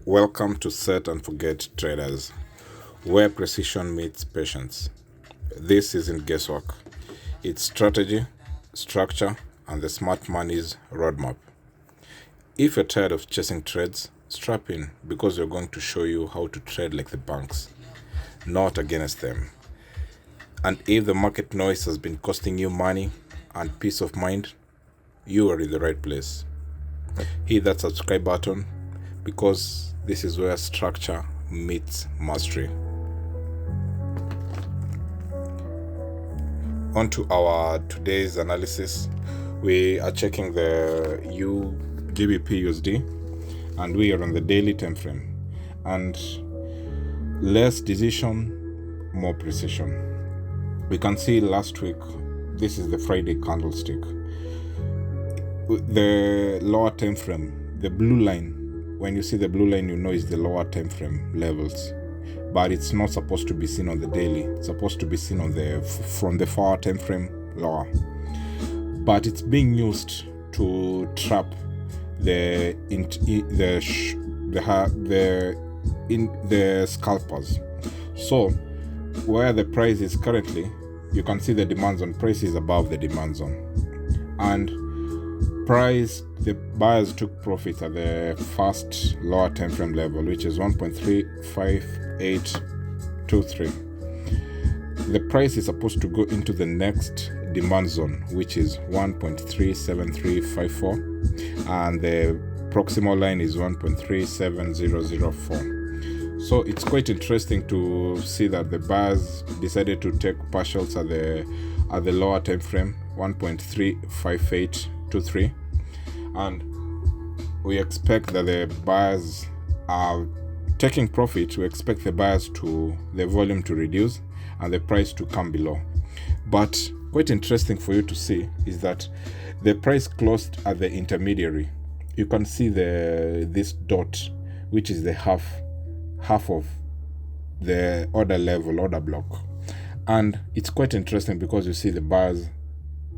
Welcome to Set and Forget Traders, where precision meets patience. This isn't guesswork, it's strategy, structure, and the smart money's roadmap. If you're tired of chasing trades, strap in because we're going to show you how to trade like the banks, not against them. And if the market noise has been costing you money and peace of mind, you are in the right place. Hit that subscribe button because this is where structure meets mastery. On to our today's analysis. We are checking the GBPUSD and we are on the daily time frame. And less decision, more precision. We can see last week, this is the Friday candlestick. The lower time frame, the blue line, when you see the blue line, you know it's the lower time frame levels, but it's not supposed to be seen on the daily. It's supposed to be seen on from the far time frame lower, but it's being used to trap the scalpers. So where the price is currently, you can see the demand zone. Price is above the demand zone, and the buyers took profit at the first lower time frame level, which is 1.35823. The price is supposed to go into the next demand zone, which is 1.37354, and the proximal line is 1.37004. So it's quite interesting to see that the buyers decided to take partials at the lower time frame, 1.35823, and we expect that the buyers are taking profit. We expect the volume to reduce and the price to come below. But quite interesting for you to see is that the price closed at the intermediary. You can see this dot, which is the half of the order block, and it's quite interesting because you see the buyers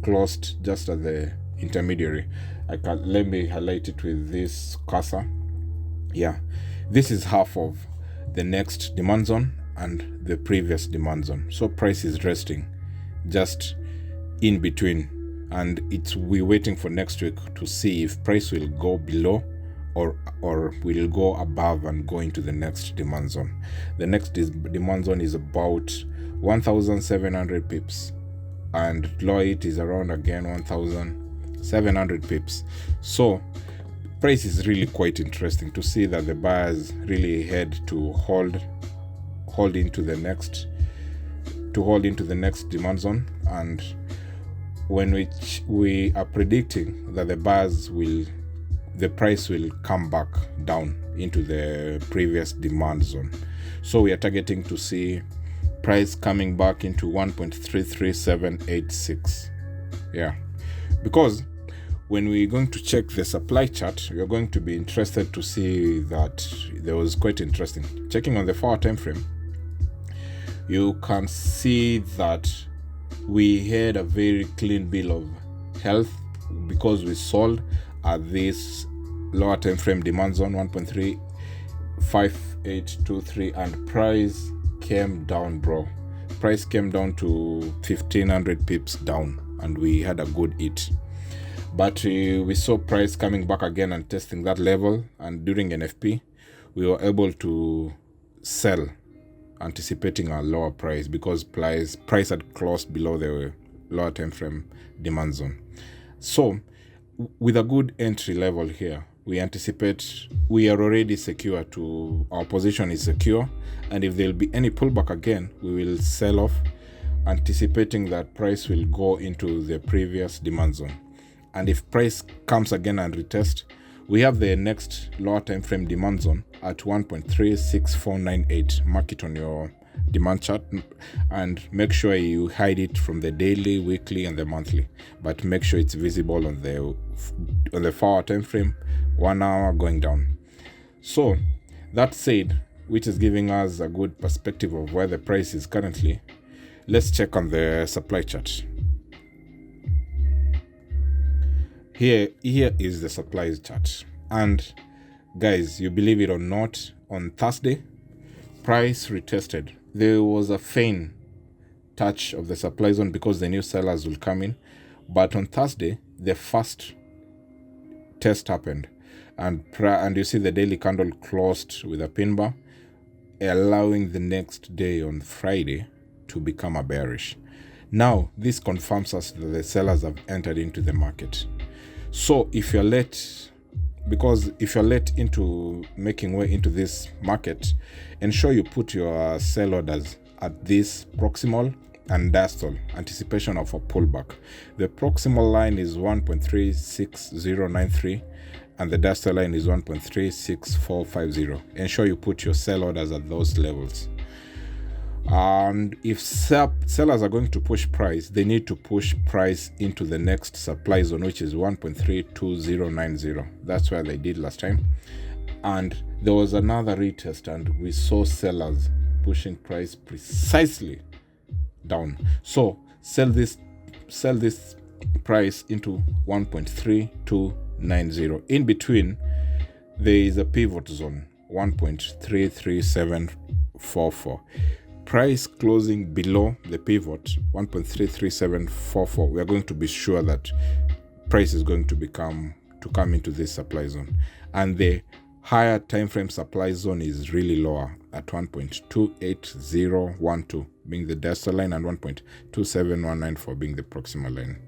closed just at the intermediary. Let me highlight it with this cursor. Yeah, this is half of the next demand zone and the previous demand zone. So price is resting just in between, and we're waiting for next week to see if price will go below or will go above and go into the next demand zone. The next demand zone is about 1,700 pips, and low it is around again 1,700 pips. So price is really quite interesting to see that the buyers really had to hold into the next demand zone, and when we are predicting that the price will come back down into the previous demand zone. So we are targeting to see price coming back into 1.33786. Yeah, because when we're going to check the supply chart, we're going to be interested to see that there was quite interesting. Checking on the 4 time frame, you can see that we had a very clean bill of health because we sold at this lower time frame demand zone 1.35823, and price came down, price came down to 1,500 pips down, and we had a good hit. But we saw price coming back again and testing that level, and during NFP we were able to sell, anticipating a lower price because price had closed below the lower time frame demand zone. So with a good entry level here, we anticipate we are already secure our position is secure, and if there'll be any pullback again, we will sell off, anticipating that price will go into the previous demand zone. And if price comes again and retest, we have the next lower time frame demand zone at 1.36498. Mark it on your demand chart and make sure you hide it from the daily, weekly, and the monthly, but make sure it's visible on the 4 time frame, 1 hour going down. So that said, which is giving us a good perspective of where the price is currently, let's check on the supply chart. Here is the supply chart, and guys, you believe it or not, on Thursday, price retested. There was a feign touch of the supply zone because the new sellers will come in. But on Thursday, the first test happened. And you see the daily candle closed with a pin bar, allowing the next day on Friday to become a bearish. Now, this confirms us that the sellers have entered into the market. So if you're late, because if you're late into making way into this market, ensure you put your sell orders at this proximal and diastole, anticipation of a pullback. The proximal line is 1.36093 and the diastole line is 1.36450. Ensure you put your sell orders at those levels. And if sellers are going to push price, they need to push price into the next supply zone, which is 1.32090. That's where they did last time. And there was another retest, and we saw sellers pushing price precisely down. So sell this price into 1.3290. In between, there is a pivot zone, 1.33744. Price closing below the pivot, 1.33744, we are going to be sure that price is going to come into this supply zone. And the higher time frame supply zone is really lower at 1.28012 being the diastole line and 1.27194 being the proximal line.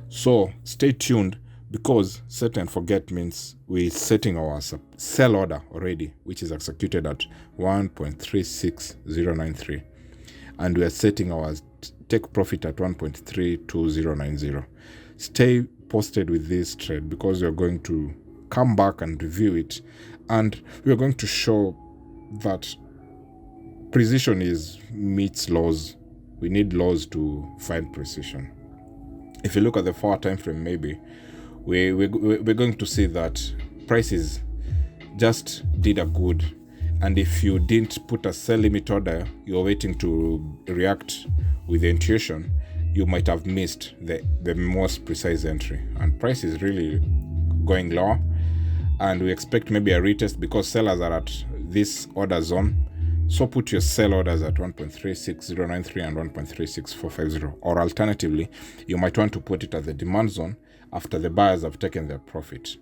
So stay tuned, because set and forget means we're setting our sell order already, which is executed at 1.36093, and we are setting our take profit at 1.32090. Stay posted with this trade, because we are going to come back and review it, and we are going to show that precision meets laws. We need laws to find precision. If you look at the 4 time frame, maybe we're going to see that prices just did a good, and if you didn't put a sell limit order, you're waiting to react with the intuition, you might have missed the most precise entry. And price is really going lower, and we expect maybe a retest because sellers are at this order zone. So put your sell orders at 1.36093 and 1.36450, or alternatively, you might want to put it at the demand zone after the buyers have taken their profit.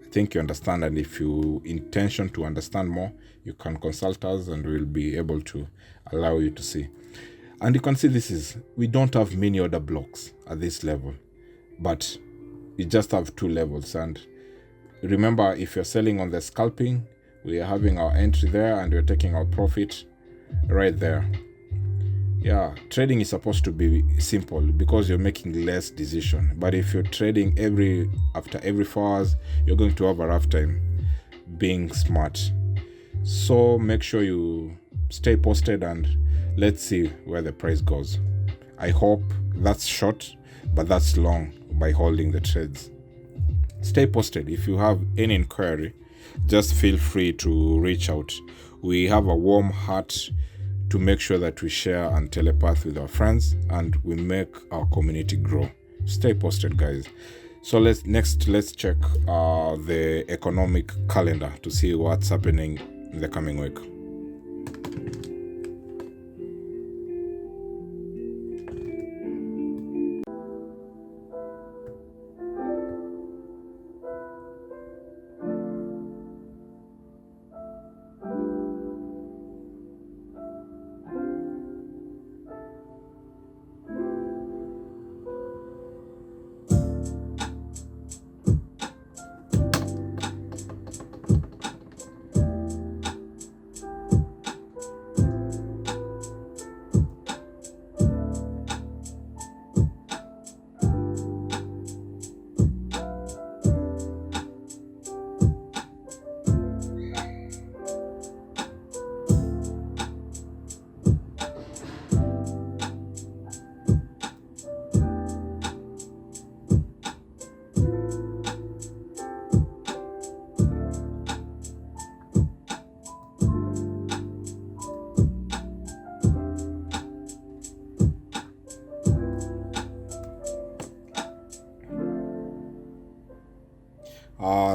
I think you understand, and if you intention to understand more, you can consult us and we'll be able to allow you to see. And you can see we don't have many order blocks at this level, but we just have 2 levels. And remember, if you're selling on the scalping, we are having our entry there and we're taking our profit right there. Yeah, trading is supposed to be simple because you're making less decision. But if you're trading after every 4 hours, you're going to have a rough time being smart. So make sure you stay posted, and let's see where the price goes. I hope that's short, but that's long by holding the trades. Stay posted. If you have any inquiry, just feel free to reach out. We have a warm heart to make sure that we share and telepath with our friends, and we make our community grow. Stay posted, guys. So let's check the economic calendar to see what's happening in the coming week.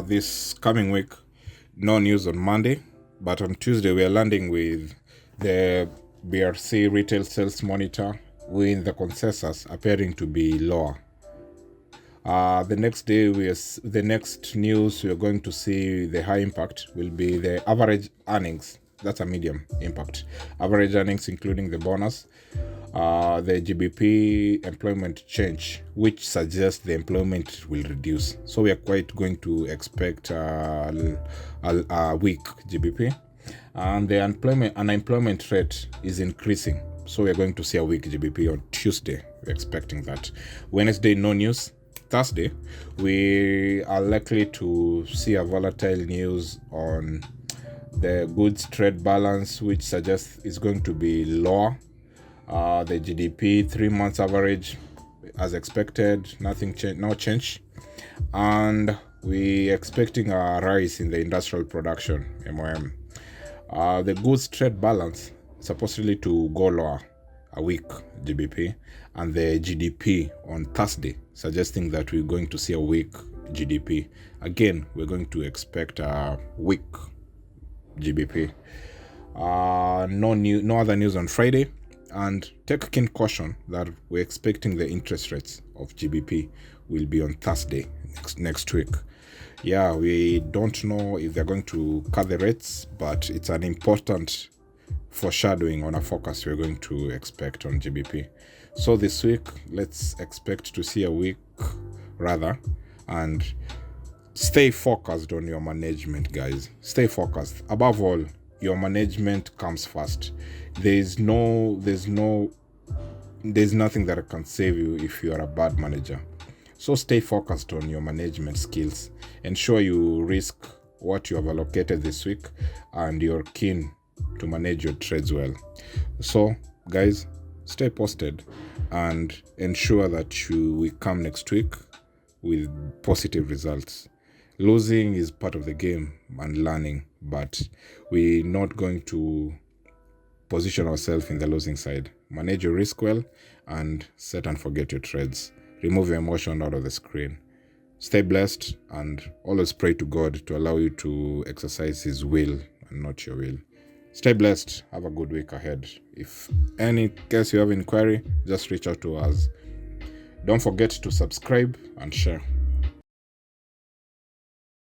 This coming week, no news on Monday, but on Tuesday we are landing with the BRC retail sales monitor with the consensus appearing to be lower. The next day, the next news we are going to see the high impact will be the average earnings. That's a medium impact. Average earnings, including the bonus, the GBP employment change, which suggests the employment will reduce. So we are quite going to expect a weak GBP. And the unemployment rate is increasing. So we are going to see a weak GBP on Tuesday. We're expecting that. Wednesday, no news. Thursday, we are likely to see a volatile news on the goods trade balance, which suggests it's going to be lower. The GDP 3 months average, as expected, no change. And we're expecting a rise in the industrial production, MOM. The goods trade balance supposedly to go lower, a weak GBP, and the GDP on Thursday, suggesting that we're going to see a weak GDP. Again, we're going to expect a weak GBP. No other news on Friday, and take keen caution that we're expecting the interest rates of GBP will be on Thursday next week. Yeah, we don't know if they're going to cut the rates, but it's an important foreshadowing on a forecast we're going to expect on GBP. So this week, let's expect to see a week rather, and stay focused on your management, guys. Stay focused. Above all, your management comes first. There's nothing that can save you if you are a bad manager. So stay focused on your management skills. Ensure you risk what you have allocated this week, and you're keen to manage your trades well. So guys, stay posted and ensure that we come next week with positive results. Losing is part of the game and learning, but we're not going to position ourselves in the losing side. Manage your risk well and set and forget your trades. Remove your emotion out of the screen. Stay blessed and always pray to God to allow you to exercise His will and not your will. Stay blessed. Have a good week ahead. If any case you have inquiry, just reach out to us. Don't forget to subscribe and share.